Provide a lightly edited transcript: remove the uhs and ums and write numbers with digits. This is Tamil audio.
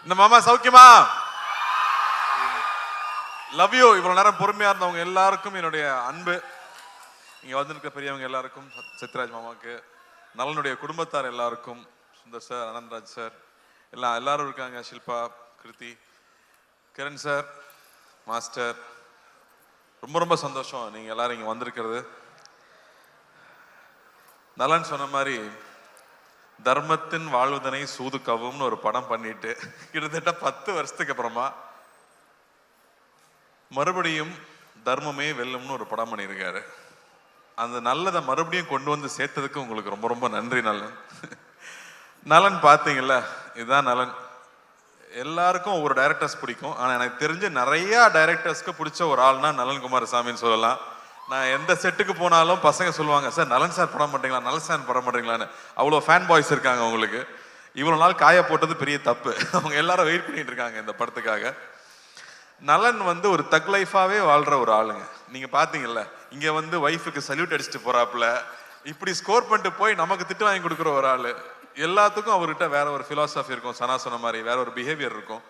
இந்த மாமா சௌக்கியமா? Love you. இவ்வளவு நேரம் பொறுமையா இருந்தவங்க எல்லாருக்கும் என்னுடைய அன்பு. இங்க வந்திருக்க பெரியவங்க எல்லாருக்கும், சத்யராஜ் மாமாவுக்கு, நலனுடைய குடும்பத்தார் எல்லாருக்கும், சுந்தர் சார், அனந்தராஜ் சார், எல்லாரும் இருக்காங்க, ஷில்பா, கிருதி, கிரண் சார், மாஸ்டர். ரொம்ப ரொம்ப சந்தோஷம் நீங்க எல்லாரும் இங்க வந்திருக்கிறது. நலன் சொன்ன மாதிரி தர்மத்தின் வாழ்வதனை சூது கவும்னு ஒரு படம் பண்ணிட்டு கிட்டத்தட்ட 10 வருஷத்துக்கு அப்புறமா மறுபடியும் தர்மமே வெல்லும்னு ஒரு படம் பண்ணியிருக்காரு. அந்த நல்லதை மறுபடியும் கொண்டு வந்து சேர்த்ததுக்கு உங்களுக்கு ரொம்ப ரொம்ப நன்றி நலன். நலன் பார்த்தீங்கல்ல, இதுதான் நலன். எல்லாருக்கும் ஒவ்வொரு டைரக்டர்ஸ் பிடிக்கும். ஆனால் எனக்கு தெரிஞ்ச நிறைய டைரக்டர்ஸ்க்கு பிடிச்ச ஒரு ஆள்னா நலன் குமாரசாமின்னு சொல்லலாம். நான் எந்த செட்டுக்கு போனாலும் பசங்க சொல்லுவாங்க, சார் நலன் சார் படம் மாட்டீங்களா, நலன் சார் படம் மாட்டீங்களான்னு. அவ்வளோ ஃபேன் பாய்ஸ் இருக்காங்க அவங்களுக்கு. இவ்வளோ நாள் காய போட்டது பெரிய தப்பு. அவங்க எல்லாரும் வெயிட் பண்ணிட்டு இருக்காங்க இந்த படத்துக்காக. நலன் வந்து ஒரு தக் லைஃபாவே வாழ்ற ஒரு ஆளுங்க. நீங்க பாத்தீங்கல்ல, இங்க வந்து ஒய்ஃபுக்கு சல்யூட் அடிச்சுட்டு போறாப்புல, இப்படி ஸ்கோர் பண்ணிட்டு போய் நமக்கு திட்டு வாங்கி கொடுக்குற ஒரு ஆளு. எல்லாத்துக்கும் அவர்கிட்ட வேற ஒரு பிலாசபி இருக்கும், சனா சொன்ன மாதிரி வேற ஒரு பிஹேவியர் இருக்கும்.